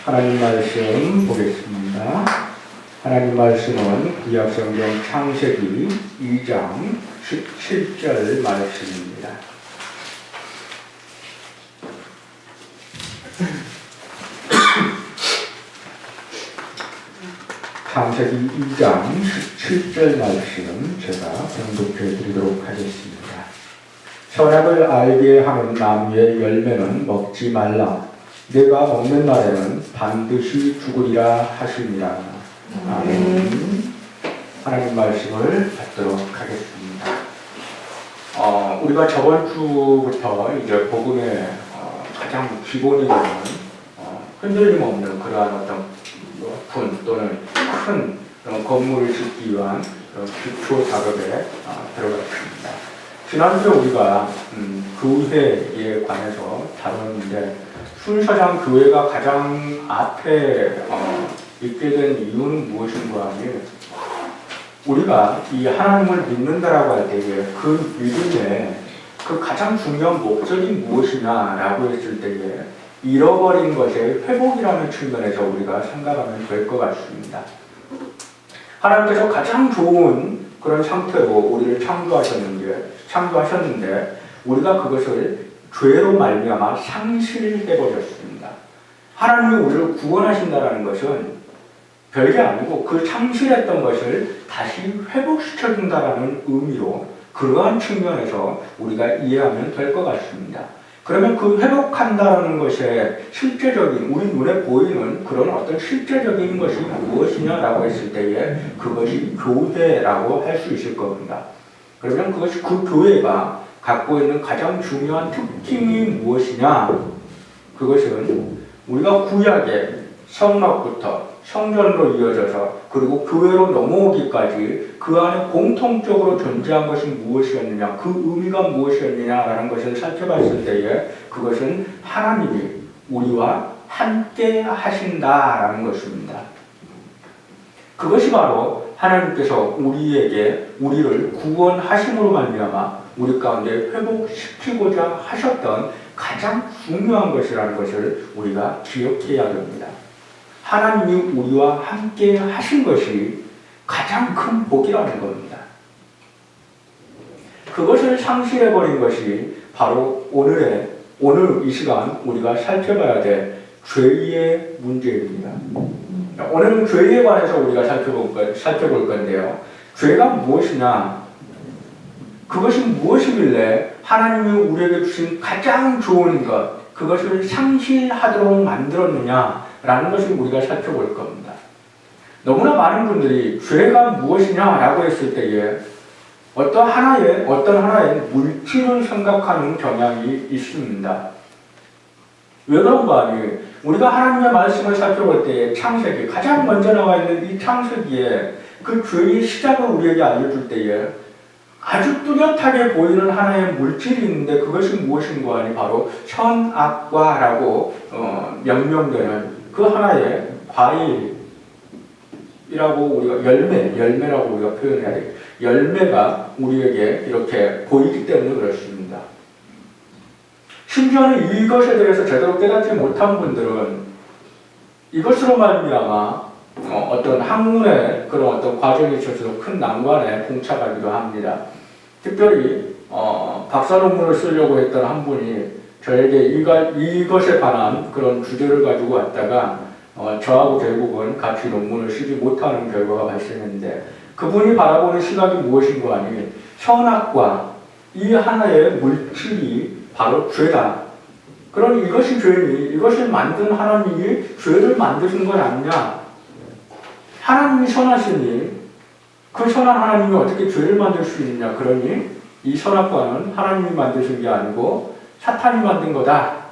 하나님 말씀 보겠습니다. 하나님 말씀은 구약성경 창세기 2장 17절 말씀입니다. 창세기 2장 17절 말씀 제가 봉독해 드리도록 하겠습니다. 선악을 알게 하는 나무의 열매는 먹지 말라. 내가 먹는 날에는 반드시 죽으리라 하시니라. 아멘. 하나님 말씀을 받도록 하겠습니다. 우리가 저번 주부터 이제 복음의 가장 기본이 되는 흔들림 없는 그러한 어떤 높은 또는 큰 건물을 짓기 위한 기초 작업에 들어갔습니다. 지난주에 우리가 교회에 관해서 다뤘는데 순서상 교회가 가장 앞에 있게 된 이유는 무엇인가 하면 우리가 이 하나님을 믿는다라고 할 때에 그 믿음의 그 가장 중요한 목적이 무엇이냐라고 했을 때에 잃어버린 것의 회복이라는 측면에서 우리가 생각하면 될 것 같습니다. 하나님께서 가장 좋은 그런 상태로 우리를 창조하셨는데 우리가 그것을 죄로 말미암아 상실해버렸습니다. 하나님이 우리를 구원하신다는 것은 별게 아니고 그 상실했던 것을 다시 회복시켜준다는 의미로 그러한 측면에서 우리가 이해하면 될 것 같습니다. 그러면 그 회복한다는 것의 실제적인, 우리 눈에 보이는 그런 어떤 실제적인 것이 무엇이냐라고 했을 때에 그것이 교회라고 할 수 있을 겁니다. 그러면 그것이 그 교회가 갖고 있는 가장 중요한 특징이 무엇이냐? 그것은 우리가 구약의 성막부터 성전으로 이어져서 그리고 교회로 넘어오기까지 그 안에 공통적으로 존재한 것이 무엇이었느냐, 그 의미가 무엇이었느냐라는 것을 살펴봤을 때에 그것은 하나님이 우리와 함께 하신다라는 것입니다. 그것이 바로 하나님께서 우리를 구원하심으로 말미암아 우리 가운데 회복시키고자 하셨던 가장 중요한 것이라는 것을 우리가 기억해야 됩니다. 하나님이 우리와 함께 하신 것이 가장 큰 복이라는 겁니다. 그것을 상실해버린 것이 바로 오늘 이 시간 우리가 살펴봐야 될 죄의 문제입니다. 오늘은 죄에 관해서 우리가 살펴볼 건데요. 죄가 무엇이냐? 그것이 무엇이길래 하나님이 우리에게 주신 가장 좋은 것, 그것을 상실하도록 만들었느냐라는 것을 우리가 살펴볼 겁니다. 너무나 많은 분들이 죄가 무엇이냐라고 했을 때에 어떤 하나의 물질을 생각하는 경향이 있습니다. 왜 그런가 하니 우리가 하나님의 말씀을 살펴볼 때 창세기, 가장 먼저 나와 있는 이 창세기에 그 죄의 시작을 우리에게 알려줄 때에 아주 뚜렷하게 보이는 하나의 물질이 있는데 그것이 무엇인가 하니 바로 선악과라고 명명되는 그 하나의 과일이라고 우리가 열매라고 우리가 표현해야 돼요. 열매가 우리에게 이렇게 보이기 때문에 그렇습니다. 심지어는 이것에 대해서 제대로 깨닫지 못한 분들은 이것으로 말미암아 어떤 학문의 그런 어떤 과정에 있어서 큰 난관에 봉착하기도 합니다. 특별히 박사 논문을 쓰려고 했던 한 분이 저에게 이것에 관한 그런 주제를 가지고 왔다가 저하고 결국은 같이 논문을 쓰지 못하는 결과가 발생했는데 그분이 바라보는 시각이 무엇인가 하니 선악과 이 하나의 물질이 바로 죄다. 그럼 이것이 죄니 이것을 만든 하나님이 죄를 만드신 것 아니냐? 하나님이 선하시니 그 선한 하나님이 어떻게 죄를 만들 수 있느냐? 그러니 이 선악과는 하나님이 만드신 게 아니고 사탄이 만든 거다.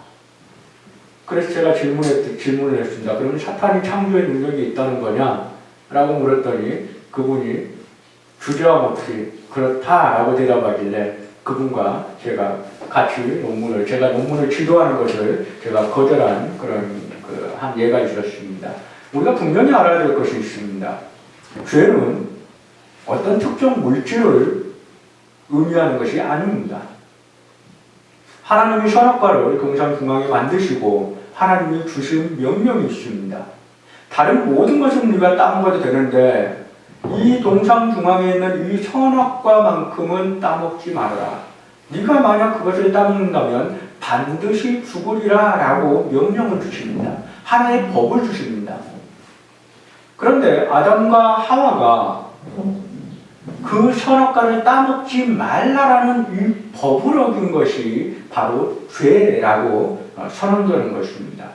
그래서 제가 질문을 했습니다. 그러면 사탄이 창조의 능력이 있다는 거냐? 라고 물었더니 그분이 주저함없이 그렇다라고 대답하길래 그분과 제가 같이 제가 논문을 지도하는 것을 제가 거절한 그런 한 예가 있었습니다. 우리가 분명히 알아야 될 것이 있습니다. 죄는 어떤 특정 물질을 의미하는 것이 아닙니다. 하나님이 선악과를 동상 중앙에 만드시고 하나님이 주신 명령이 있습니다. 다른 모든 것은 우리가 따먹어도 되는데 이 동상 중앙에 있는 이 선악과만큼은 따먹지 말아라. 네가 만약 그것을 따먹는다면 반드시 죽으리라 라고 명령을 주십니다. 하나의 법을 주십니다. 그런데 아담과 하와가 그 선악과를 따먹지 말라라는 이 법을 어긴 것이 바로 죄라고 선언되는 것입니다.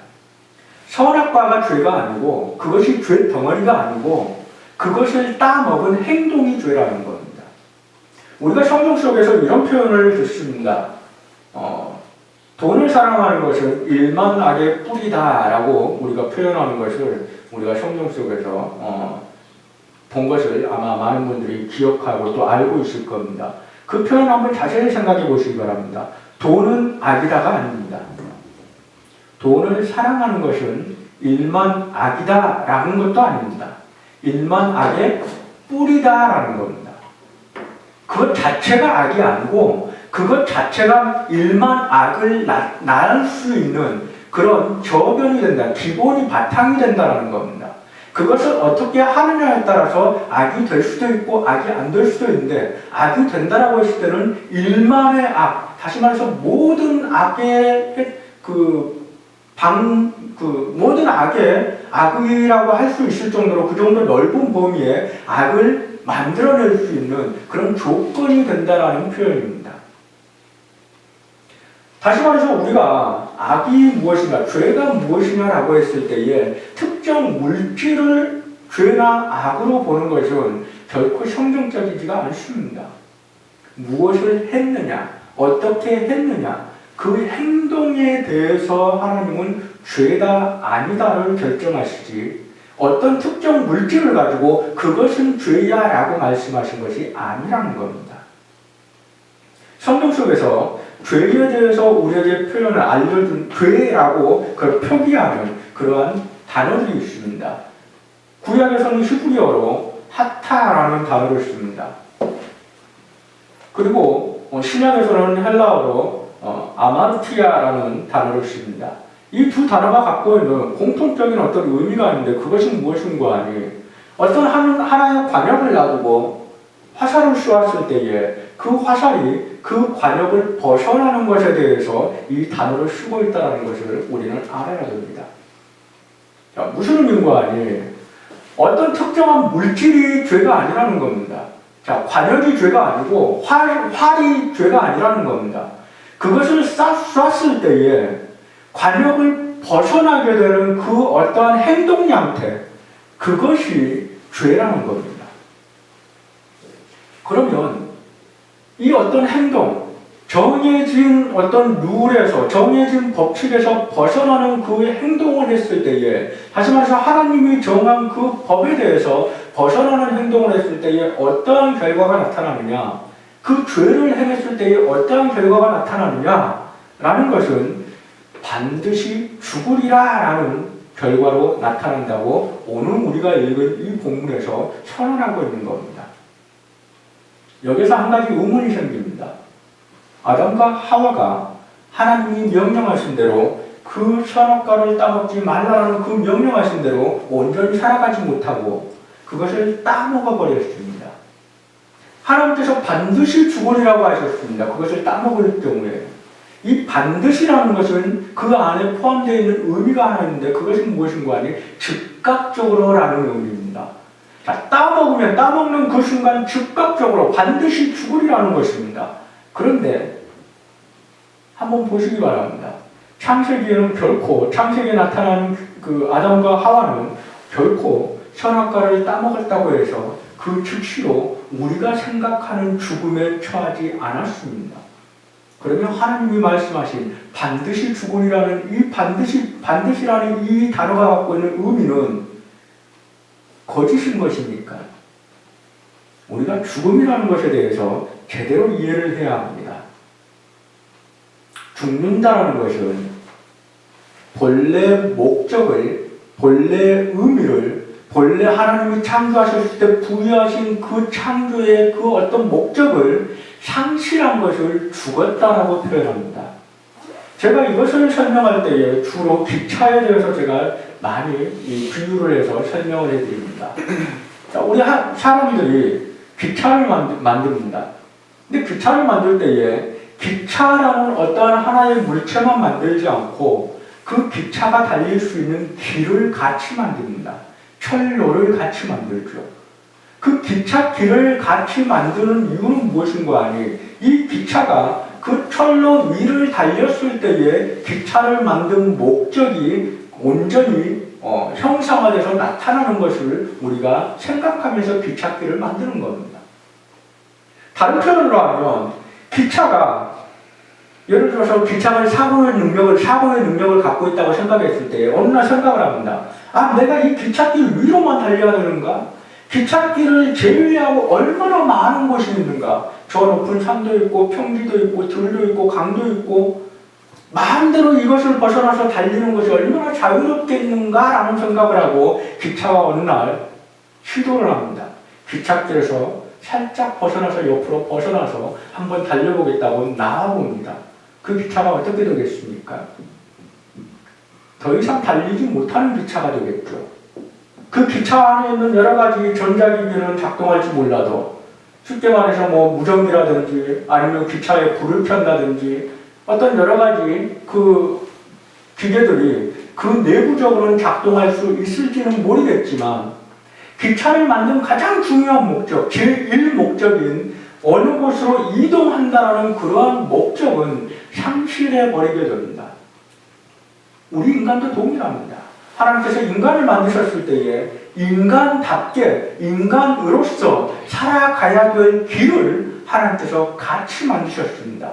선악과가 죄가 아니고 그것이 죄 덩어리가 아니고 그것을 따먹은 행동이 죄라는 겁니다. 우리가 성경 속에서 이런 표현을 듣습니다. 돈을 사랑하는 것은 일만악의 뿌리다라고 우리가 표현하는 것을 우리가 성경 속에서 본 것을 아마 많은 분들이 기억하고 또 알고 있을 겁니다. 그 표현 한번 자세히 생각해 보시기 바랍니다. 돈은 악이다가 아닙니다. 돈을 사랑하는 것은 일만 악이다라는 것도 아닙니다. 일만 악의 뿌리다라는 겁니다. 그것 자체가 악이 아니고 그것 자체가 일만 악을 낳을 수 있는 그런 저변이 된다, 기본이 바탕이 된다는 겁니다. 그것을 어떻게 하느냐에 따라서 악이 될 수도 있고 악이 안 될 수도 있는데 악이 된다라고 했을 때는 일만의 악, 다시 말해서 모든 악의 모든 악의 악이라고 할 수 있을 정도로 그 정도 넓은 범위의 악을 만들어낼 수 있는 그런 조건이 된다라는 표현입니다. 다시 말해서 우리가 악이 무엇인가, 죄가 무엇이냐라고 했을 때에 특정 물질을 죄나 악으로 보는 것은 결코 성경적이지가 않습니다. 무엇을 했느냐, 어떻게 했느냐, 그 행동에 대해서 하나님은 죄다 아니다를 결정하시지 어떤 특정 물질을 가지고 그것은 죄야 라고 말씀하신 것이 아니라는 겁니다. 성경 속에서 죄에 대해서 우리에게 표현을 알려준 죄라고 그걸 표기하는 그러한 단어들이 있습니다. 구약에서는 히브리어로 하타라는 단어를 씁니다. 그리고 신약에서는 헬라어로 아마르티아라는 단어를 씁니다. 이 두 단어가 갖고 있는 공통적인 어떤 의미가 있는데 그것이 무엇인가 하니 어떤 하나의 관역을 놔두고 화살을 쏘았을 때에 그 화살이 그 관역을 벗어나는 것에 대해서 이 단어를 쓰고 있다는 것을 우리는 알아야 됩니다. 자, 무슨 의미인가 하니 어떤 특정한 물질이 죄가 아니라는 겁니다. 자, 관역이 죄가 아니고 활이 죄가 아니라는 겁니다. 그것을 쐈을 때에 관역을 벗어나게 되는 그 어떠한 행동 양태, 그것이 죄라는 겁니다. 그러면 이 어떤 행동, 정해진 어떤 룰에서, 정해진 법칙에서 벗어나는 그 행동을 했을 때에, 다시 말해서 하나님이 정한 그 법에 대해서 벗어나는 행동을 했을 때에 어떠한 결과가 나타나느냐, 그 죄를 행했을 때에 어떠한 결과가 나타나느냐라는 것은 반드시 죽으리라라는 결과로 나타난다고 오늘 우리가 읽은 이 본문에서 선언하고 있는 겁니다. 여기서 한 가지 의문이 생깁니다. 아담과 하와가 하나님이 명령하신 대로 그 선악과를 따먹지 말라는 그 명령하신 대로 온전히 살아가지 못하고 그것을 따먹어 버렸습니다. 하나님께서 반드시 죽으리라고 하셨습니다. 그것을 따먹을 경우에. 이 반드시라는 것은 그 안에 포함되어 있는 의미가 하나 있는데 그것이 무엇인가 하니 즉각적으로라는 의미입니다. 자, 따먹는 그 순간 즉각적으로 반드시 죽으리라는 것입니다. 그런데 한번 보시기 바랍니다. 창세기에는 결코 창세기에 나타난 그 아담과 하와는 결코 선악과를 따먹었다고 해서 그 즉시로 우리가 생각하는 죽음에 처하지 않았습니다. 그러면 하나님이 말씀하신 반드시 죽으리라는 이 반드시라는 이 단어가 갖고 있는 의미는 거짓인 것입니까? 우리가 죽음이라는 것에 대해서 제대로 이해를 해야 합니다. 죽는다라는 것은 본래 목적을, 본래 의미를, 본래 하나님이 창조하셨을 때 부여하신 그 창조의 그 어떤 목적을 상실한 것을 죽었다라고 표현합니다. 제가 이것을 설명할 때에 주로 기차에 대해서 제가 많이 비유를 해서 설명을 해드립니다. 우리 사람들이 기차를 만듭니다. 근데 기차를 만들 때에 기차라는 어떠한 하나의 물체만 만들지 않고 그 기차가 달릴 수 있는 길을 같이 만듭니다. 철로를 같이 만들죠. 그 기차 길을 같이 만드는 이유는 무엇인가 하니 이 기차가 그 철로 위를 달렸을 때에 기차를 만든 목적이 온전히 형상화돼서 나타나는 것을 우리가 생각하면서 기찻길을 만드는 겁니다. 다른 표현으로 하면 기차가 예를 들어서 기차가 사고의 능력을 갖고 있다고 생각했을 때 어느 날 생각을 합니다. 내가 이 기찻길 위로만 달려야 되는가? 기찻길을 제외하고 얼마나 많은 곳이 있는가? 저 높은 산도 있고 평지도 있고 들도 있고 강도 있고 마음대로 이것을 벗어나서 달리는 것이 얼마나 자유롭게 있는가라는 생각을 하고 기차가 어느 날 시도를 합니다. 기찻길에서 살짝 벗어나서 옆으로 벗어나서 한번 달려보겠다고 나와봅니다. 그 기차가 어떻게 되겠습니까? 더 이상 달리지 못하는 기차가 되겠죠. 그 기차 안에 있는 여러 가지 전자기기는 작동할지 몰라도 쉽게 말해서 무전기라든지 아니면 기차에 불을 켠다든지 어떤 여러 가지 그 기계들이 그 내부적으로는 작동할 수 있을지는 모르겠지만 기차를 만든 가장 중요한 목적, 제1목적인 어느 곳으로 이동한다는 그러한 목적은 상실해버리게 됩니다. 우리 인간도 동일합니다. 하나님께서 인간을 만드셨을 때에 인간답게 인간으로서 살아가야 될 길을 하나님께서 같이 만드셨습니다.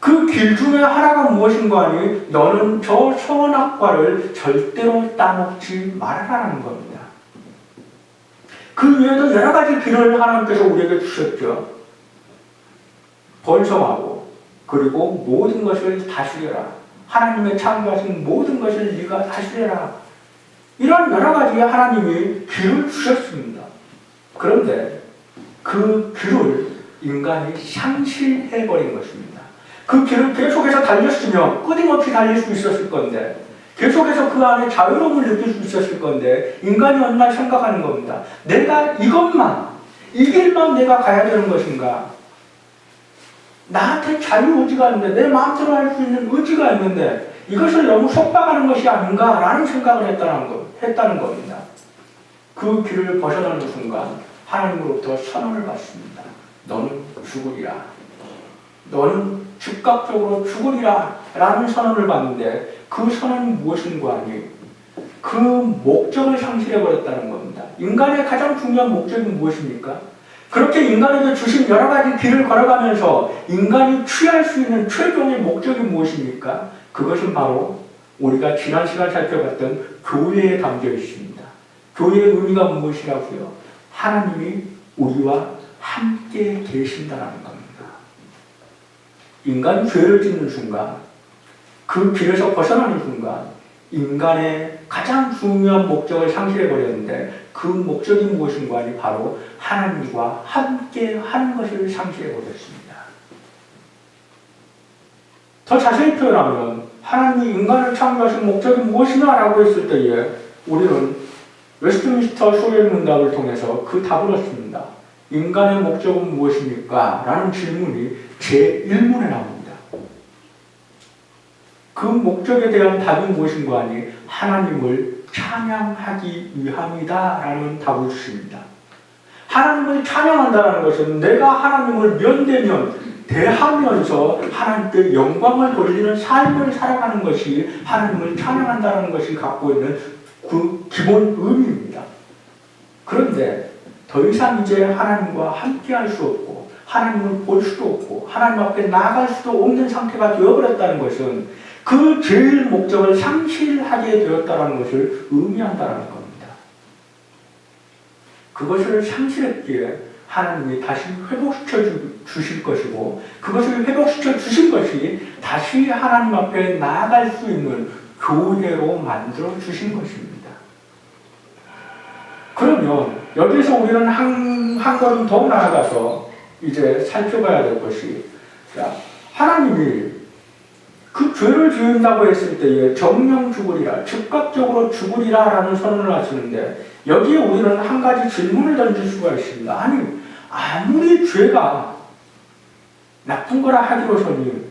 그 길 중에 하나가 무엇인가 하니 너는 저 선악과를 절대로 따먹지 말아라는 겁니다. 그 외에도 여러 가지 길을 하나님께서 우리에게 주셨죠. 번성하고 그리고 모든 것을 다스려라. 하나님의 창조하신 모든 것을 네가 다스려라. 이런 여러 가지 하나님이 길을 주셨습니다. 그런데 그 길을 인간이 상실해버린 것입니다. 그 길을 계속해서 달렸으면 끊임없이 달릴 수 있었을 건데 계속해서 그 안에 자유로움을 느낄 수 있었을 건데 인간이 어느 날 생각하는 겁니다. 내가 이 길만 내가 가야 되는 것인가? 나한테 자유의지가 있는데 내 마음대로 할 수 있는 의지가 있는데 이것을 너무 속박하는 것이 아닌가라는 생각을 했다는 겁니다. 그 길을 벗어나는 순간 하나님으로부터 선언을 받습니다. 너는 죽으리라. 너는 즉각적으로 죽으리라 라는 선언을 받는데 그 선언이 무엇인가 하니 그 목적을 상실해버렸다는 겁니다. 인간의 가장 중요한 목적이 무엇입니까? 그렇게 인간에게 주신 여러 가지 길을 걸어가면서 인간이 취할 수 있는 최종의 목적이 무엇입니까? 그것은 바로 우리가 지난 시간 살펴봤던 교회에 담겨 있습니다. 교회의 의미가 무엇이라고요? 하나님이 우리와 함께 계신다는 겁니다. 인간이 죄를 짓는 순간, 그 길에서 벗어나는 순간 인간의 가장 중요한 목적을 상실해버렸는데 그 목적이 무엇인가 하니 바로 하나님과 함께 하는 것을 상실해버렸습니다. 더 자세히 표현하면 하나님이 인간을 창조하신 목적이 무엇이냐라고 했을 때에 우리는 웨스트민스터 소외문답을 통해서 그 답을 얻습니다. 인간의 목적은 무엇입니까? 라는 질문이 제1문에 나옵니다. 그 목적에 대한 답이 무엇인가 하니 하나님을 찬양하기 위함이다 라는 답을 주십니다. 하나님을 찬양한다는 것은 내가 하나님을 면대면 대하면서 하나님께 영광을 돌리는 삶을 살아가는 것이 하나님을 찬양한다는 것이 갖고 있는 그 기본 의미입니다. 그런데 더 이상 이제 하나님과 함께 할 수 없고 하나님을 볼 수도 없고 하나님 앞에 나아갈 수도 없는 상태가 되어버렸다는 것은 그 제일 목적을 상실하게 되었다는 것을 의미한다는 겁니다. 그것을 상실했기에 하나님이 다시 회복시켜 주실 것이고 그것을 회복시켜 주신 것이 다시 하나님 앞에 나아갈 수 있는 교회로 만들어 주신 것입니다. 그러면 여기서 우리는 한 걸음 더 나아가서 이제 살펴봐야 될 것이 하나님이 그 죄를 지은다고 했을 때에 정령 죽으리라, 즉각적으로 죽으리라 라는 선언을 하시는데 여기에 우리는 한 가지 질문을 던질 수가 있습니다. 아니, 아무리 죄가 나쁜 거라 하기로서니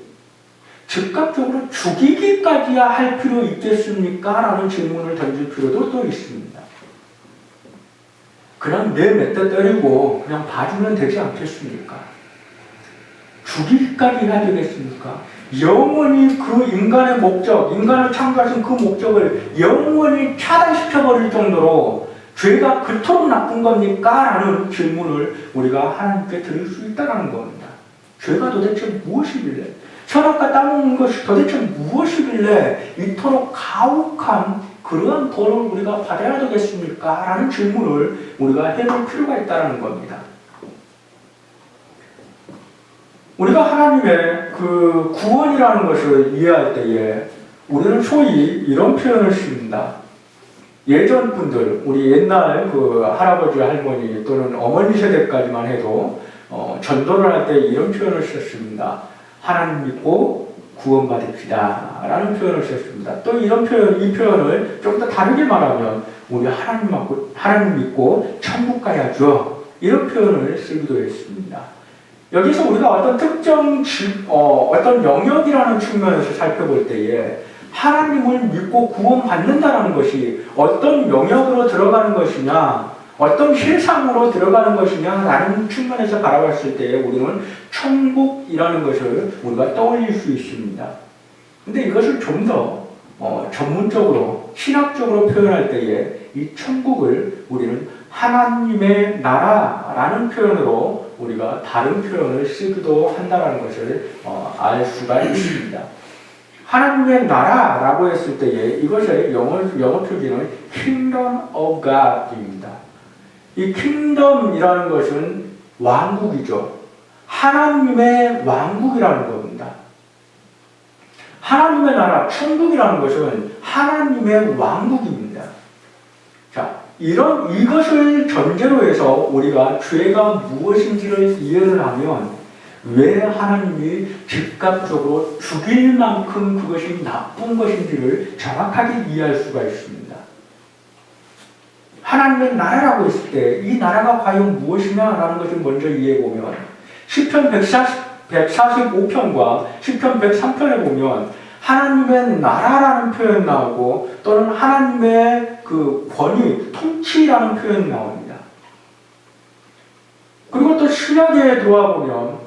즉각적으로 죽이기까지야 할 필요 있겠습니까? 라는 질문을 던질 필요도 또 있습니다. 그냥 내 몇 대 때리고 그냥 봐주면 되지 않겠습니까? 죽이기까지 해야 되겠습니까? 영원히 그 인간의 목적, 인간을 창조하신 그 목적을 영원히 차단시켜버릴 정도로 죄가 그토록 나쁜 겁니까? 라는 질문을 우리가 하나님께 드릴 수 있다는 겁니다. 죄가 도대체 무엇이길래, 선악과 따먹는 것이 도대체 무엇이길래 이토록 가혹한 그러한 벌을 우리가 받아야 되겠습니까? 라는 질문을 우리가 해볼 필요가 있다는 겁니다. 우리가 하나님의 그 구원이라는 것을 이해할 때에 우리는 소위 이런 표현을 씁니다. 예전 분들, 우리 옛날 그 할아버지, 할머니 또는 어머니 세대까지만 해도 전도를 할 때 이런 표현을 썼습니다. 하나님 믿고 구원받읍시다 라는 표현을 썼습니다. 또 이런 표현, 이 표현을 좀 더 다르게 말하면 우리 하나님 믿고 천국 가야죠. 이런 표현을 쓰기도 했습니다. 여기서 우리가 어떤 특정 어떤 영역이라는 측면에서 살펴볼 때에 하나님을 믿고 구원받는다는 것이 어떤 영역으로 들어가는 것이냐, 어떤 실상으로 들어가는 것이냐라는 측면에서 바라봤을 때 우리는 천국이라는 것을 우리가 떠올릴 수 있습니다. 근데 이것을 좀 더 전문적으로 신학적으로 표현할 때에 이 천국을 우리는 하나님의 나라라는 표현으로 우리가 다른 표현을 쓰기도 한다는 것을 알 수가 있습니다. 하나님의 나라라고 했을 때에 이것의 영어 표기는 Kingdom of God입니다. 이 킹덤이라는 것은 왕국이죠. 하나님의 왕국이라는 겁니다. 하나님의 나라, 천국이라는 것은 하나님의 왕국입니다. 자, 이것을 전제로 해서 우리가 죄가 무엇인지를 이해를 하면 왜 하나님이 즉각적으로 죽일 만큼 그것이 나쁜 것인지를 정확하게 이해할 수가 있습니다. 하나님의 나라라고 했을 때 이 나라가 과연 무엇이냐라는 것을 먼저 이해해보면 시편 145편과 시편 103편에 보면 하나님의 나라라는 표현 나오고 또는 하나님의 그 권위, 통치라는 표현이 나옵니다. 그리고 또 신약에 들어와 보면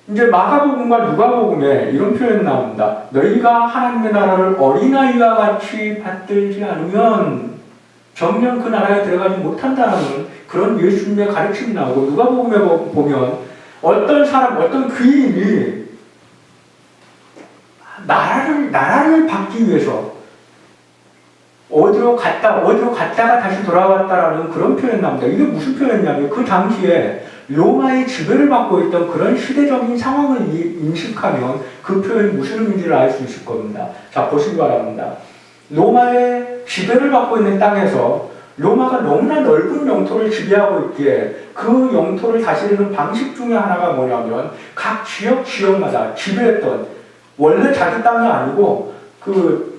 이제 마가복음과 누가복음에 이런 표현이 나옵니다. 너희가 하나님의 나라를 어린아이와 같이 받들지 않으면 정녕 그 나라에 들어가지 못한다는 그런 예수님의 가르침이 나오고 누가복음에 보면 어떤 사람, 어떤 귀인이 나라를 받기 위해서 어디로 갔다가 다시 돌아왔다라는 그런 표현이 나옵니다. 이게 무슨 표현이냐면 그 당시에 로마의 지배를 받고 있던 그런 시대적인 상황을 인식하면 그 표현이 무슨 의미인지를 알 수 있을 겁니다. 자, 보시기 바랍니다. 로마의 지배를 받고 있는 땅에서 로마가 너무나 넓은 영토를 지배하고 있기에 그 영토를 다스리는 방식 중에 하나가 뭐냐면 각 지역마다 지배했던 원래 자기 땅이 아니고 그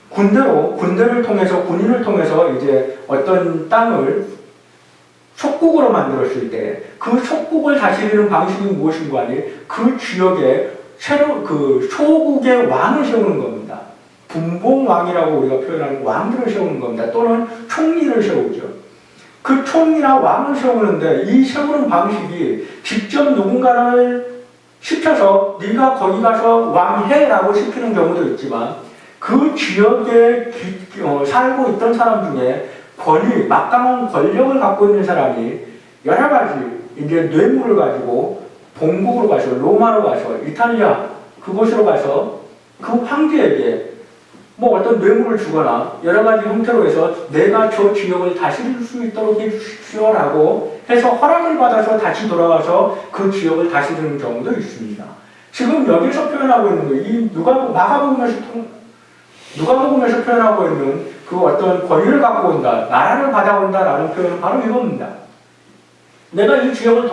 군대를 통해서 군인을 통해서 이제 어떤 땅을 속국으로 만들었을 때 그 속국을 다스리는 방식이 무엇인가 하니 그 지역에 새로 그 소국의 왕을 세우는 겁니다. 분봉왕이라고 우리가 표현하는 왕들을 세우는 겁니다. 또는 총리를 세우죠. 그 총리나 왕을 세우는데 이 세우는 방식이 직접 누군가를 시켜서 네가 거기 가서 왕해라고 시키는 경우도 있지만 그 지역에 살고 있던 사람 중에 막강한 권력을 갖고 있는 사람이 여러 가지 이제 뇌물을 가지고 본국으로 가서 로마로 가서 이탈리아 그곳으로 가서 그 황제에게 뭐 어떤 뇌물을 주거나 여러 가지 형태로 해서 내가 저 지역을 다스릴 수 있도록 해주시오라고 해서 허락을 받아서 다시 돌아와서 그 지역을 다스리는 경우도 있습니다. 지금 여기서 표현하고 있는 이 누가복음에서 표현하고 있는 그 어떤 권위를 갖고 온다, 나라를 받아온다라는 표현은 바로 이겁니다. 내가 이 지역을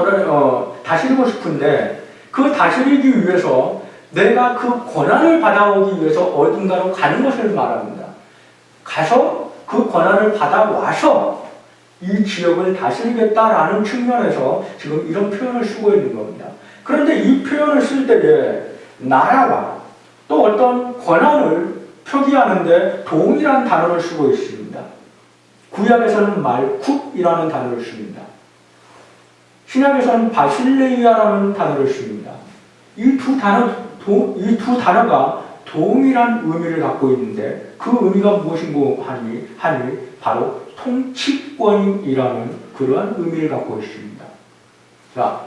다스리고 싶은데 그 다스리기 위해서 내가 그 권한을 받아오기 위해서 어딘가로 가는 것을 말합니다. 가서 그 권한을 받아와서 이 지역을 다스리겠다라는 측면에서 지금 이런 표현을 쓰고 있는 겁니다. 그런데 이 표현을 쓸 때에 나라와 또 어떤 권한을 표기하는데 동일한 단어를 쓰고 있습니다. 구약에서는 말쿡이라는 단어를 씁니다. 신약에서는 바실레이아라는 단어를 씁니다. 이 두 단어가 동일한 의미를 갖고 있는데 그 의미가 무엇인고 하니 바로 통치권이라는 그러한 의미를 갖고 있습니다. 자,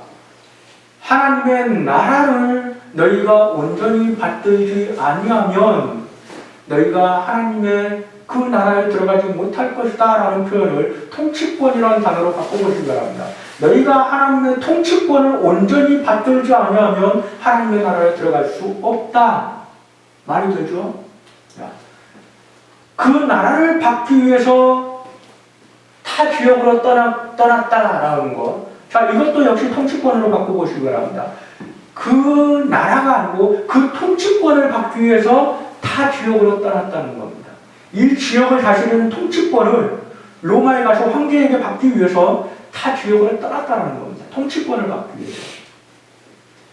하나님의 나라를 너희가 온전히 받들지 아니하면 너희가 하나님의 그 나라에 들어가지 못할 것이다 라는 표현을 통치권이라는 단어로 바꿔보시기 바랍니다. 너희가 하나님의 통치권을 온전히 받들지 아니하면 하나님의 나라에 들어갈 수 없다. 말이 되죠? 그 나라를 받기 위해서 타 지역으로 떠났다라는 것. 자, 이것도 역시 통치권으로 바꿔보시기 바랍니다. 그 나라가 아니고 그 통치권을 받기 위해서 타 지역으로 떠났다는 겁니다. 이 지역을 다스리는 통치권을 로마에 가서 황제에게 받기 위해서 타 지역으로 떠났다는 겁니다. 통치권을 받기 위해서.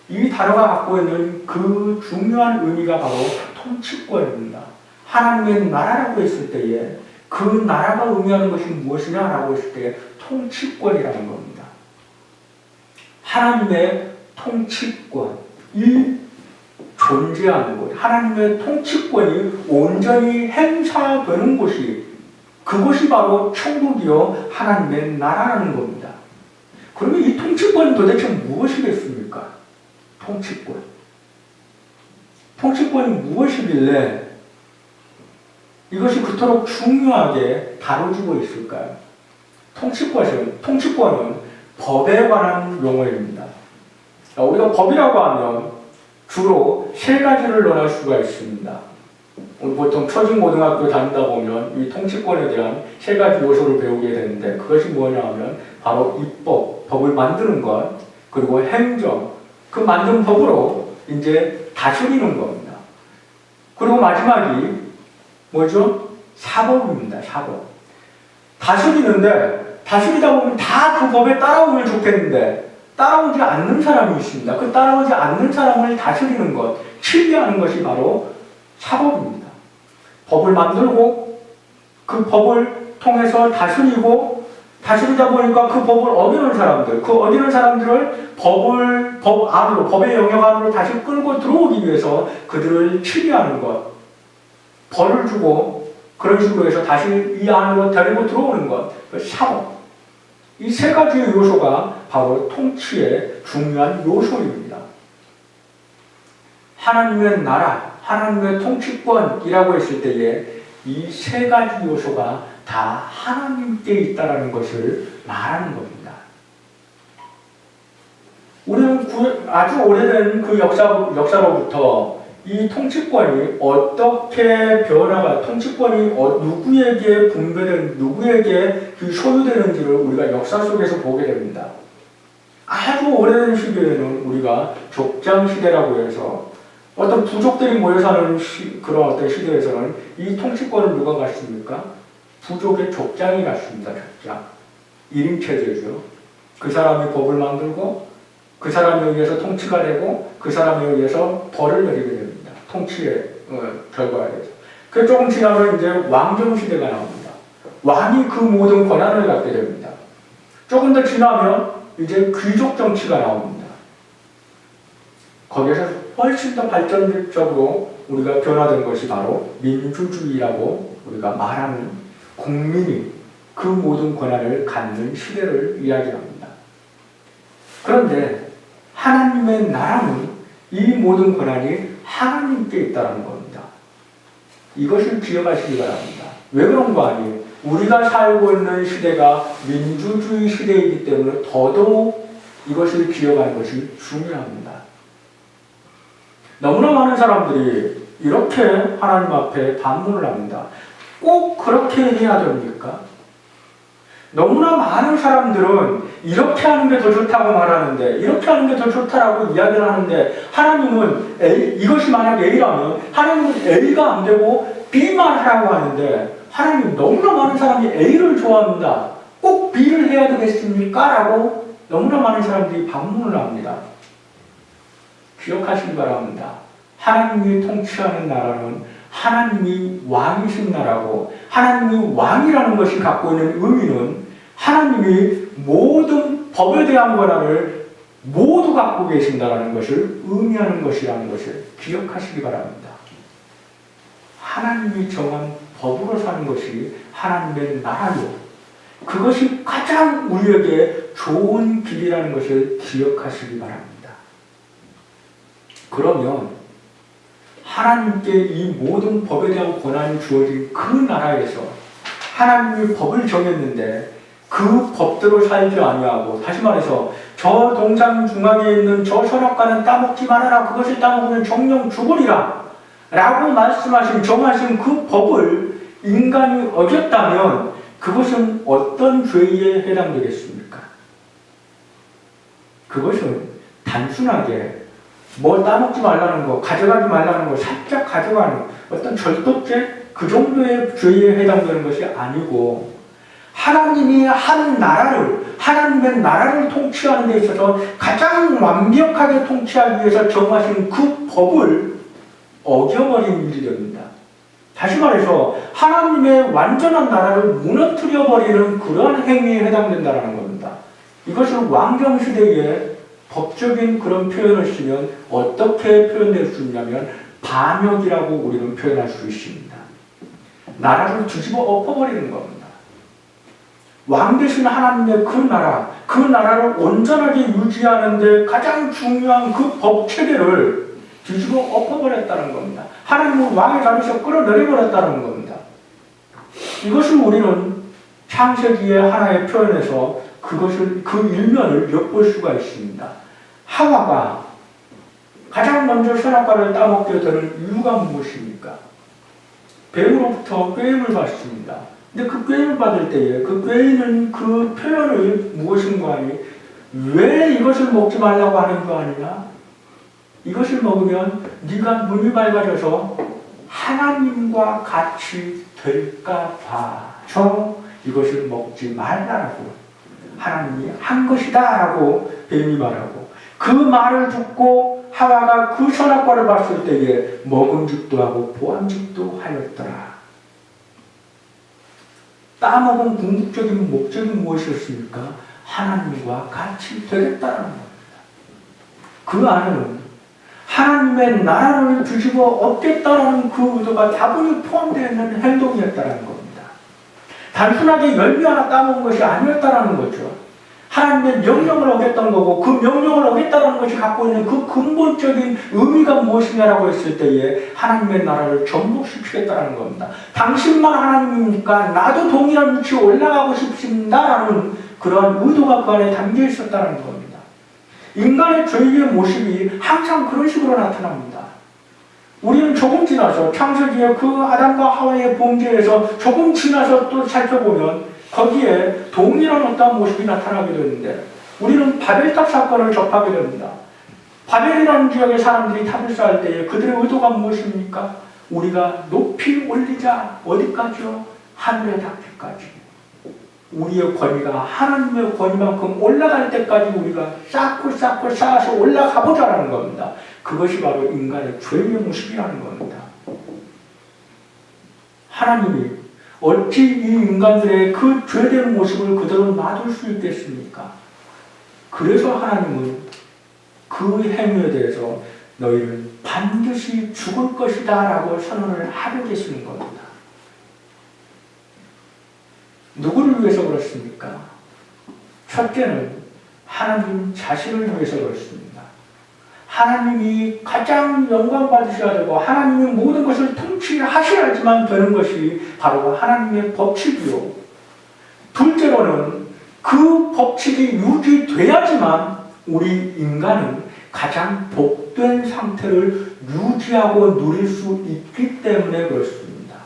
이 단어가 갖고 있는 그 중요한 의미가 바로 통치권입니다. 하나님의 나라라고 했을 때에 그 나라가 의미하는 것이 무엇이냐라고 했을 때 통치권이라는 겁니다. 하나님의 통치권이 존재하는 곳, 하나님의 통치권이 온전히 행사되는 곳이 그것이 바로 천국이요 하나님의 나라라는 겁니다. 그러면 이 통치권은 도대체 무엇이겠습니까? 통치권이 무엇이길래 이것이 그토록 중요하게 다뤄지고 있을까요? 통치권은 법에 관한 용어입니다. 우리가 법이라고 하면 주로 세 가지를 논할 수가 있습니다. 보통 초중고등학교 다니다 보면 이 통치권에 대한 세 가지 요소를 배우게 되는데 그것이 뭐냐 하면 바로 입법, 법을 만드는 것, 그리고 행정, 그 만든 법으로 이제 다스리는 겁니다. 그리고 마지막이 뭐죠? 사법입니다. 사법. 다스리다 보면 다 그 법에 따라오면 좋겠는데 따라오지 않는 사람이 있습니다. 그 따라오지 않는 사람을 다스리는 것, 치리하는 것이 바로 사법입니다. 법을 만들고 그 법을 통해서 다스리다 보니까 그 법을 어기는 사람들, 그 어기는 사람들을 법 안으로, 법의 영역 안으로 다시 끌고 들어오기 위해서 그들을 치리하는 것, 벌을 주고 그런 식으로 해서 다시 이 안으로 데리고 들어오는 것, 그 사법. 이 세 가지의 요소가 바로 통치의 중요한 요소입니다. 하나님의 나라, 하나님의 통치권이라고 했을 때에 이 세 가지 요소가 다 하나님께 있다는 것을 말하는 겁니다. 우리는 아주 오래된 그 역사로부터 이 통치권이 어떻게 통치권이 누구에게 누구에게 소유되는지를 우리가 역사 속에서 보게 됩니다. 아주 오래된 시기에는 우리가 족장시대라고 해서 어떤 부족들이 모여 사는 그런 어떤 시대에서는 이 통치권을 누가 갖습니까? 부족의 족장이 갖습니다. 족장. 1인체제죠. 그 사람이 법을 만들고 그 사람에 의해서 통치가 되고 그 사람에 의해서 벌을 내리게 됩니다. 통치의 결과에 대해서. 그 조금 지나면 이제 왕정시대가 나옵니다. 왕이 그 모든 권한을 갖게 됩니다. 조금 더 지나면 이제 귀족 정치가 나옵니다. 거기에서 훨씬 더 발전적으로 우리가 변화된 것이 바로 민주주의라고 우리가 말하는 국민이 그 모든 권한을 갖는 시대를 이야기합니다. 그런데 하나님의 나라는 이 모든 권한이 하나님께 있다는 겁니다. 이것을 기억하시기 바랍니다. 왜 그런 거 아니에요? 우리가 살고 있는 시대가 민주주의 시대이기 때문에 더더욱 이것을 기억하는 것이 중요합니다. 너무나 많은 사람들이 이렇게 하나님 앞에 반문을 합니다. 꼭 그렇게 해야 됩니까? 너무나 많은 사람들은 이렇게 하는 게 더 좋다고 말하는데, 이렇게 하는 게 더 좋다라고 이야기를 하는데, 하나님은 이것이 만약 A라면 하나님은 A가 안 되고 B만 하라고 하는데, 하나님 너무나 많은 사람이 A를 좋아합니다. 꼭 B를 해야 되겠습니까? 라고 너무나 많은 사람들이 반문을 합니다. 기억하시기 바랍니다. 하나님이 통치하는 나라는 하나님이 왕이신 나라고, 하나님이 왕이라는 것이 갖고 있는 의미는 하나님이 모든 법에 대한 권한을 모두 갖고 계신다는 것을 의미하는 것이라는 것을 기억하시기 바랍니다. 하나님이 정한 법으로 사는 것이 하나님의 나라요. 그것이 가장 우리에게 좋은 길이라는 것을 기억하시기 바랍니다. 그러면 하나님께 이 모든 법에 대한 권한이 주어진 그 나라에서 하나님이 법을 정했는데 그 법대로 살지 아니하고, 다시 말해서 저 동상 중앙에 있는 저 선악과는 따먹지 말아라, 그것을 따먹으면 정령 죽으리라 라고 말씀하신 정하신 그 법을 인간이 어겼다면 그것은 어떤 죄에 해당되겠습니까? 그것은 단순하게 뭐 따먹지 말라는 거, 가져가지 말라는 거, 살짝 가져가는 어떤 절도죄, 그 정도의 죄에 해당되는 것이 아니고, 하나님이 한 나라를, 하나님의 나라를 통치하는 데 있어서 가장 완벽하게 통치하기 위해서 정하신 그 법을 어겨버린 일이 됩니다. 다시 말해서 하나님의 완전한 나라를 무너뜨려버리는 그러한 행위에 해당된다는 겁니다. 이것을 왕정시대에 법적인 그런 표현을 쓰면 어떻게 표현될 수 있냐면 반역이라고 우리는 표현할 수 있습니다. 나라를 뒤집어 엎어버리는 겁니다. 왕 되신 하나님의 그 나라, 그 나라를 온전하게 유지하는 데 가장 중요한 그 법 체계를 뒤집어 엎어버렸다는 겁니다. 하나님은 왕의 자리에서 끌어내려버렸다는 겁니다. 이것을 우리는 창세기의 하나의 표현에서 그것을, 그 일면을 엿볼 수가 있습니다. 하와가 가장 먼저 선악과를 따먹게 되는 이유가 무엇입니까? 뱀으로부터 꾀임을 받습니다. 근데 그 꾀임을 받을 때에 그 꾀임은 그 표현을 무엇인가 하니, 왜 이것을 먹지 말라고 하는 거 아니냐? 이것을 먹으면 네가 눈이 밝아져서 하나님과 같이 될까 봐서 이것을 먹지 말라라고 하나님이 한 것이다 라고 뱀이 말하고, 그 말을 듣고 하와가 그 선악과를 봤을 때에 먹음직도 하고 보암직도 하였더라. 따먹은 궁극적인 목적이 무엇이었습니까? 하나님과 같이 되겠다는 겁니다. 그 안에는 하나님의 나라를 뒤집어 엎겠다는 그 의도가 다분히 포함되어 있는 행동이었다는 겁니다. 단순하게 열매 하나 따먹은 것이 아니었다는 거죠. 하나님의 명령을 어겼던 거고, 그 명령을 어겼다는 것이 갖고 있는 그 근본적인 의미가 무엇이냐라고 했을 때에 하나님의 나라를 전복시키겠다는 겁니다. 당신만 하나님입니까? 나도 동일한 위치에 올라가고 싶습니다라는 그러한 의도가 그 안에 담겨 있었다는 겁니다. 인간의 죄의 모습이 항상 그런 식으로 나타납니다. 우리는 조금 지나서 창세기의 그 아담과 하와의 범죄에서 조금 지나서 또 살펴보면 거기에 동일한 어떤 모습이 나타나게 되는데, 우리는 바벨탑 사건을 접하게 됩니다. 바벨이라는 지역의 사람들이 탑을 쌓을 때에 그들의 의도가 무엇입니까? 우리가 높이 올리자. 어디까지요? 하늘에 닿기까지. 우리의 권위가 하나님의 권위만큼 올라갈 때까지 우리가 쌓고 쌓아서 올라가보자라는 겁니다. 그것이 바로 인간의 죄의 모습이라는 겁니다. 하나님이 어찌 이 인간들의 그 죄된 모습을 그대로 놔둘 수 있겠습니까? 그래서 하나님은 그 행위에 대해서 너희는 반드시 죽을 것이다 라고 선언을 하고 계시는 겁니다. 누구를 위해서 그렇습니까? 첫째는 하나님 자신을 위해서 그렇습니다. 하나님이 가장 영광 받으셔야 되고 하나님이 모든 것을 통치하셔야지만 되는 것이 바로 하나님의 법칙이요. 둘째로는 그 법칙이 유지돼야지만 우리 인간은 가장 복된 상태를 유지하고 누릴 수 있기 때문에 그렇습니다.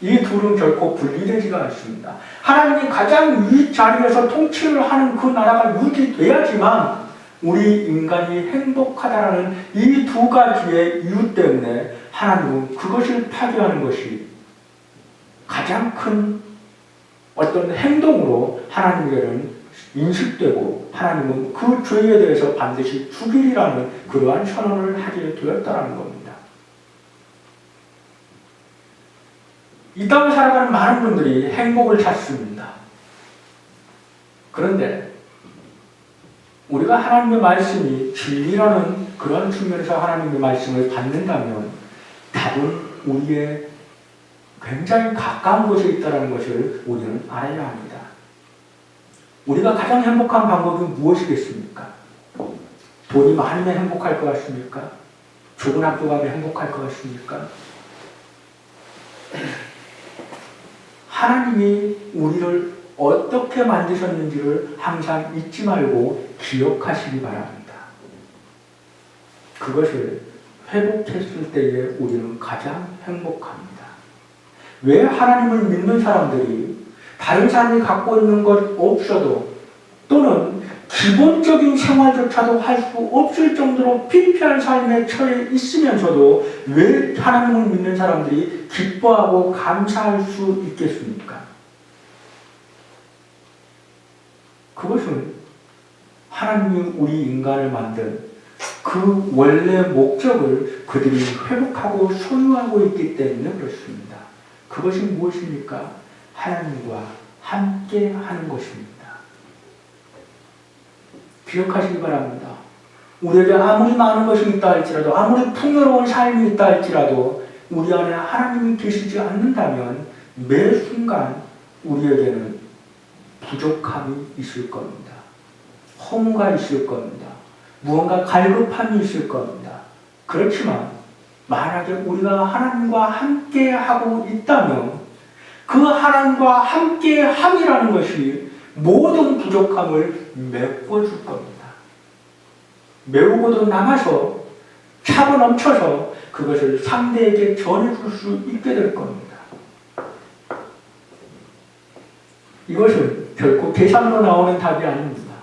이 둘은 결코 분리되지가 않습니다. 하나님이 가장 윗자리에서 통치를 하는 그 나라가 유지돼야지만 우리 인간이 행복하다라는 이 두 가지의 이유 때문에 하나님은 그것을 파괴하는 것이 가장 큰 어떤 행동으로 하나님께는 인식되고 하나님은 그 죄에 대해서 반드시 죽이리라는 그러한 선언을 하게 되었다는 겁니다. 이 땅을 살아가는 많은 분들이 행복을 찾습니다. 그런데 우리가 하나님의 말씀이 진리라는 그런 측면에서 하나님의 말씀을 받는다면 답은 우리의 굉장히 가까운 곳에 있다는 것을 우리는 알아야 합니다. 우리가 가장 행복한 방법이 무엇이겠습니까? 돈이 많으면 행복할 것 같습니까? 좋은 학교 가면 행복할 것 같습니까? 하나님이 우리를 어떻게 만드셨는지를 항상 잊지 말고 기억하시기 바랍니다. 그것을 회복했을 때에 우리는 가장 행복합니다. 왜 하나님을 믿는 사람들이 다른 사람이 갖고 있는 것 없어도 또는 기본적인 생활조차도 할 수 없을 정도로 피폐한 삶에 처해 있으면서도 왜 하나님을 믿는 사람들이 기뻐하고 감사할 수 있겠습니까? 그것은 하나님이 우리 인간을 만든 그 원래 목적을 그들이 회복하고 소유하고 있기 때문에 그렇습니다. 그것이 무엇입니까? 하나님과 함께 하는 것입니다. 기억하시기 바랍니다. 우리에게 아무리 많은 것이 있다 할지라도 아무리 풍요로운 삶이 있다 할지라도 우리 안에 하나님이 계시지 않는다면 매 순간 우리에게는 부족함이 있을 겁니다. 허무가 있을 겁니다. 무언가 갈급함이 있을 겁니다. 그렇지만 만약에 우리가 하나님과 함께 하고 있다면 그 하나님과 함께 함이라는 것이 모든 부족함을 메꿔줄 겁니다. 메우고도 남아서 차고 넘쳐서 그것을 상대에게 전해줄 수 있게 될 겁니다. 이것은 결코 계산으로 나오는 답이 아닙니다.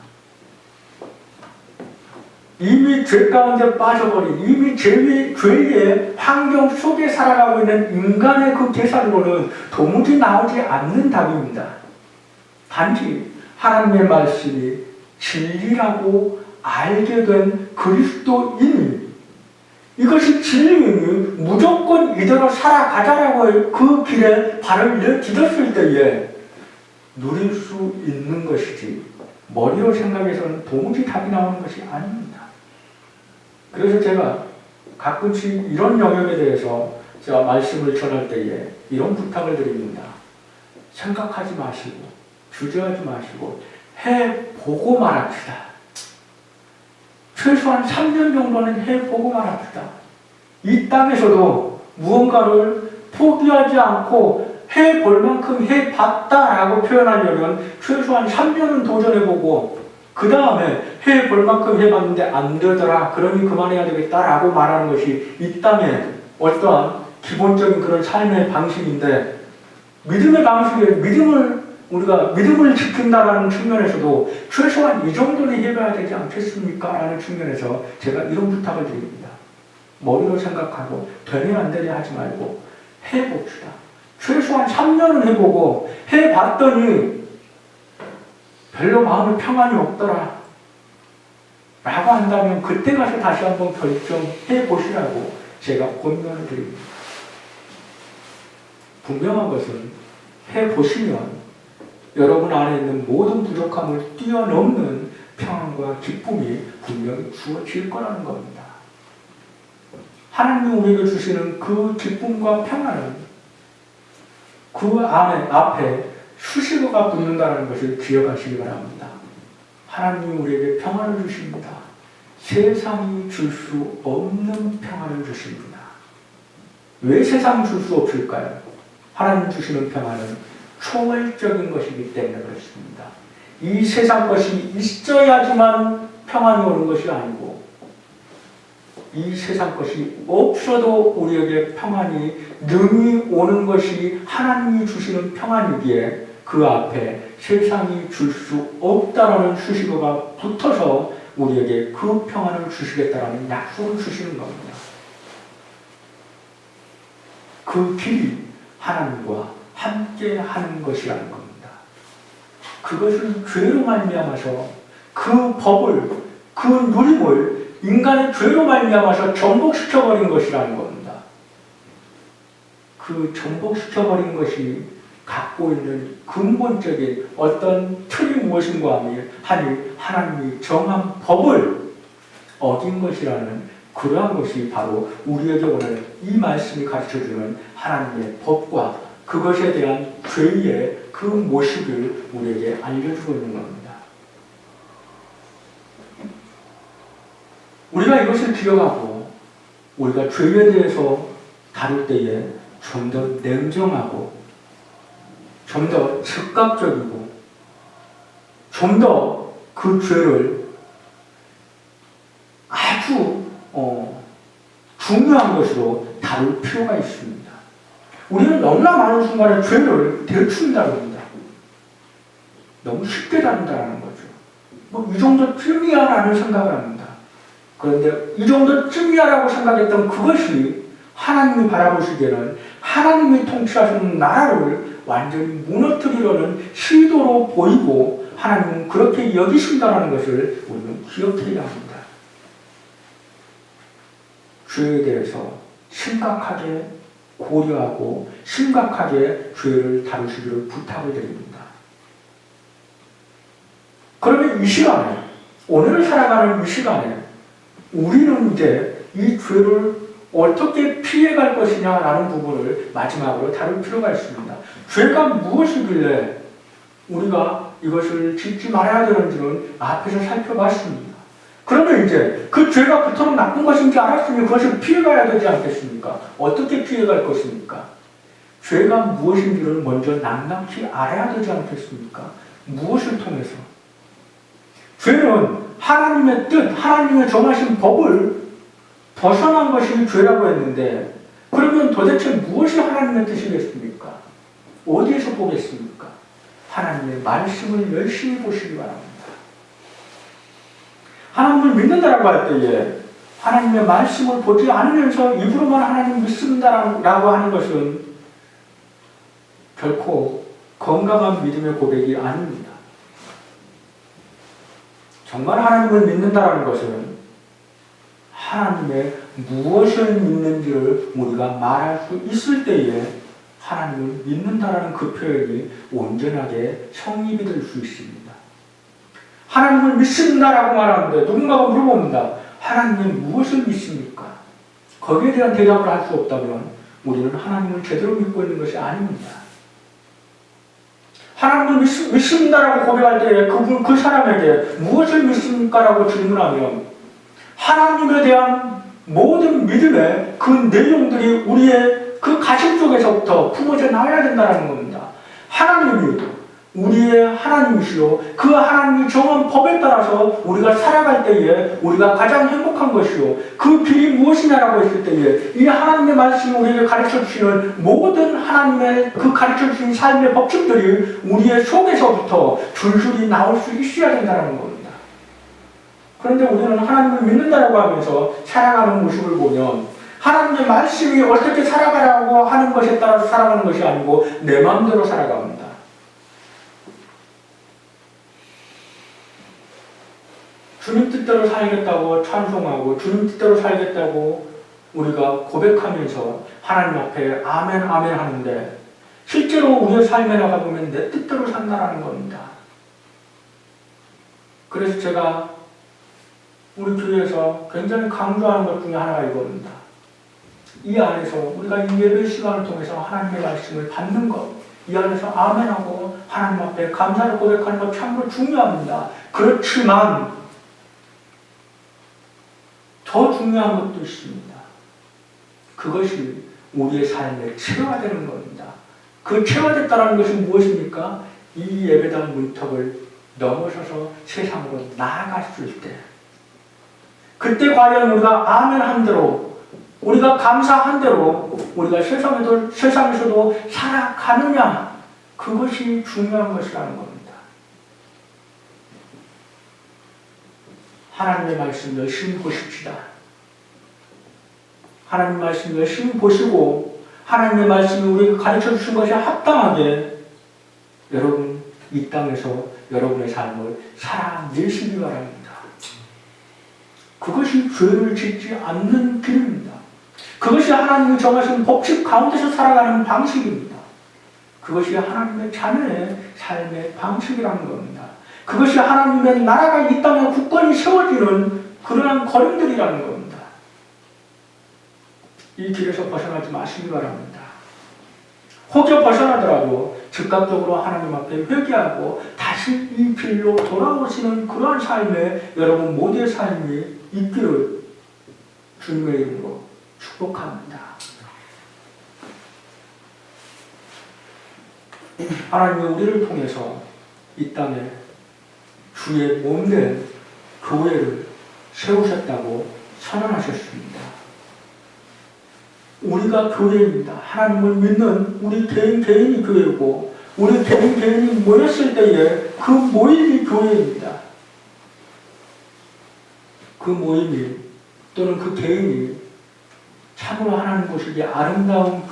이미 죄 가운데 빠져버린, 이미 죄의 환경 속에 살아가고 있는 인간의 그 계산으로는 도무지 나오지 않는 답입니다. 단지 하나님의 말씀이 진리라고 알게 된 그리스도인이 이것이 진리이니 무조건 이대로 살아가자라고 그 길에 발을 내딛었을 때에 누릴 수 있는 것이지 머리로 생각해서는 도무지 답이 나오는 것이 아닙니다. 그래서 제가 가끔씩 이런 영역에 대해서 제가 말씀을 전할 때에 이런 부탁을 드립니다. 생각하지 마시고 주저하지 마시고 해보고 말합시다. 최소한 3년 정도는 해보고 말합시다. 이 땅에서도 무언가를 포기하지 않고 해볼 만큼 해봤다라고 표현하려면 최소한 3년은 도전해보고 그 다음에 해볼 만큼 해봤는데 안 되더라. 그러니 그만해야 되겠다라고 말하는 것이 이 땅에 어떠한 기본적인 그런 삶의 방식인데 믿음의 방식에 우리가 믿음을 지킨다라는 측면에서도 최소한 이 정도는 해봐야 되지 않겠습니까? 라는 측면에서 제가 이런 부탁을 드립니다. 머리로 생각하고 되냐 안 되냐 하지 말고 해봅시다. 최소한 3년은 해보고 해봤더니 별로 마음에 평안이 없더라 라고 한다면 그때 가서 다시 한번 결정해 보시라고 제가 권면을 드립니다. 분명한 것은 해보시면 여러분 안에 있는 모든 부족함을 뛰어넘는 평안과 기쁨이 분명히 주어질 거라는 겁니다. 하나님이 우리에게 주시는 그 기쁨과 평안은 그 앞에 수식어가 붙는다는 것을 기억하시기 바랍니다. 하나님이 우리에게 평안을 주십니다. 세상이 줄 수 없는 평안을 주십니다. 왜 세상이 줄 수 없을까요? 하나님 주시는 평안은 초월적인 것이기 때문에 그렇습니다. 이 세상 것이 있어야지만 평안이 오는 것이 아니고 이 세상 것이 없어도 우리에게 평안이 능히 오는 것이 하나님이 주시는 평안이기에 그 앞에 세상이 줄 수 없다라는 수식어가 붙어서 우리에게 그 평안을 주시겠다라는 약속을 주시는 겁니다. 그 길이 하나님과 함께 하는 것이라는 겁니다. 그것은 죄로 말미암아서 그 법을, 그 누림을 인간의 죄로 말미암아서 정복시켜버린 것이라는 겁니다. 그 정복시켜버린 것이 갖고 있는 근본적인 어떤 틀이 무엇인가 하니 하나님이 정한 법을 어긴 것이라는 그러한 것이 바로 우리에게 오늘 이 말씀이 가르쳐주는 하나님의 법과 그것에 대한 죄의 그 모습을 우리에게 알려주고 있는 겁니다. 우리가 이것을 기억하고 우리가 죄에 대해서 다룰 때에 좀 더 냉정하고 좀 더 즉각적이고 좀 더 그 죄를 아주 중요한 것으로 다룰 필요가 있습니다. 우리는 너무나 많은 순간에 죄를 대충 다룹니다. 너무 쉽게 다룬다는 거죠. 뭐 이 정도쯤이야 라는 생각을 합니다. 그런데 이 정도쯤이야라고 생각했던 그것이 하나님이 바라보시기에는 하나님이 통치하시는 나라를 완전히 무너뜨리려는 시도로 보이고 하나님은 그렇게 여기신다는 것을 우리는 기억해야 합니다. 죄에 대해서 심각하게 고려하고 심각하게 죄를 다루시기를 부탁을 드립니다. 그러면 이 시간에, 오늘 살아가는 이 시간에 우리는 이제 이 죄를 어떻게 피해갈 것이냐라는 부분을 마지막으로 다룰 필요가 있습니다. 죄가 무엇이길래 우리가 이것을 짓지 말아야 되는지는 앞에서 살펴봤습니다. 그러면 이제 그 죄가 그토록 나쁜 것인지 알았으니 그것을 피해가야 되지 않겠습니까? 어떻게 피해갈 것입니까? 죄가 무엇인지를 먼저 낭낭히 알아야 되지 않겠습니까? 무엇을 통해서? 죄는 하나님의 뜻, 하나님의 정하신 법을 벗어난 것이 죄라고 했는데 그러면 도대체 무엇이 하나님의 뜻이겠습니까? 어디에서 보겠습니까? 하나님의 말씀을 열심히 보시기 바랍니다. 하나님을 믿는다라고 할 때에 하나님의 말씀을 보지 않으면서 입으로만 하나님 믿습니다라고 하는 것은 결코 건강한 믿음의 고백이 아닙니다. 정말 하나님을 믿는다라는 것은 하나님의 무엇을 믿는지를 우리가 말할 수 있을 때에 하나님을 믿는다라는 그 표현이 온전하게 성립이 될 수 있습니다. 하나님을 믿습니다라고 말하는데 누군가가 물어봅니다. 하나님 무엇을 믿습니까? 거기에 대한 대답을 할 수 없다면 우리는 하나님을 제대로 믿고 있는 것이 아닙니다. 하나님을 믿습니다라고 고백할 때에 그 사람에게 무엇을 믿습니까라고 질문하면 하나님에 대한 모든 믿음의 그 내용들이 우리의 그 가슴 속에서부터 품어져 나와야 된다는 겁니다. 하나님이 우리의 하나님이시요 그 하나님이 정한 법에 따라서 우리가 살아갈 때에 우리가 가장 행복한 것이요 그 길이 무엇이냐라고 했을 때에 이 하나님의 말씀이 우리에게 가르쳐주시는 모든 하나님의 그 가르쳐주신 삶의 법칙들이 우리의 속에서부터 줄줄이 나올 수 있어야 된다는 겁니다. 그런데 우리는 하나님을 믿는다고 하면서 살아가는 모습을 보면 하나님의 말씀이 어떻게 살아가라고 하는 것에 따라서 살아가는 것이 아니고 내 마음대로 살아갑니다. 주님 뜻대로 살겠다고 찬송하고 주님 뜻대로 살겠다고 우리가 고백하면서 하나님 앞에 아멘 아멘 하는데 실제로 우리의 삶에 나가보면 내 뜻대로 산다라는 겁니다. 그래서 제가 우리 교회에서 굉장히 강조하는 것 중에 하나가 이겁니다. 이 안에서 우리가 이 예배 시간을 통해서 하나님의 말씀을 받는 것, 이 안에서 아멘하고 하나님 앞에 감사를 고백하는 것 참으로 중요합니다. 그렇지만 더 중요한 것도 있습니다. 그것이 우리의 삶에 체화되는 겁니다. 그 체화됐다는 것이 무엇입니까? 이 예배당 문턱을 넘어서서 세상으로 나아갔을 때 그때 과연 우리가 아멘 한 대로, 우리가 감사한 대로 우리가 세상에서도 살아가느냐, 그것이 중요한 것이라는 겁니다. 하나님의 말씀 열심히 보십시다. 하나님의 말씀 열심히 보시고 하나님의 말씀이 우리에게 가르쳐 주신 것에 합당하게 여러분 이 땅에서 여러분의 삶을 살아내시기 바랍니다. 그것이 죄를 짓지 않는 길입니다. 그것이 하나님이 정하신 법칙 가운데서 살아가는 방식입니다. 그것이 하나님의 자녀의 삶의 방식이라는 겁니다. 그것이 하나님의 나라가 이 땅에 굳건히 세워지는 그러한 걸음들이라는 겁니다. 이 길에서 벗어나지 마시기 바랍니다. 혹여 벗어나더라도 즉각적으로 하나님 앞에 회개하고 다시 이 길로 돌아오시는 그러한 삶에 여러분 모두의 삶이 있기를 주님의 이름으로 축복합니다. 하나님이 우리를 통해서 이 땅에 주의 몸된 교회를 세우셨다고 선언하셨습니다. 우리가 교회입니다. 하나님을 믿는 우리 개인이 교회고 우리 개인이 모였을 때에 그 모임이 교회입니다. 그 모임이 또는 그 개인이 참으로 하나님 보시기에 아름다운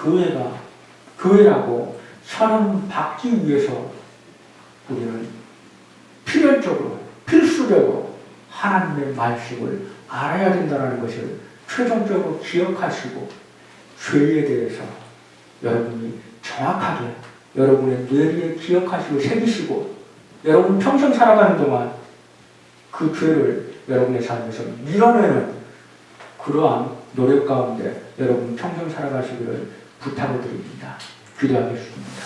교회라고 선언받기 위해서 우리는 필수적으로 하나님의 말씀을 알아야 된다는 것을 최종적으로 기억하시고 죄에 대해서 여러분이 정확하게 여러분의 뇌리에 기억하시고 새기시고 여러분 평생 살아가는 동안 그 죄를 여러분의 삶에서 밀어내는 그러한 노력 가운데 여러분 평생 살아가시기를 부탁을 드립니다. 기도하겠습니다.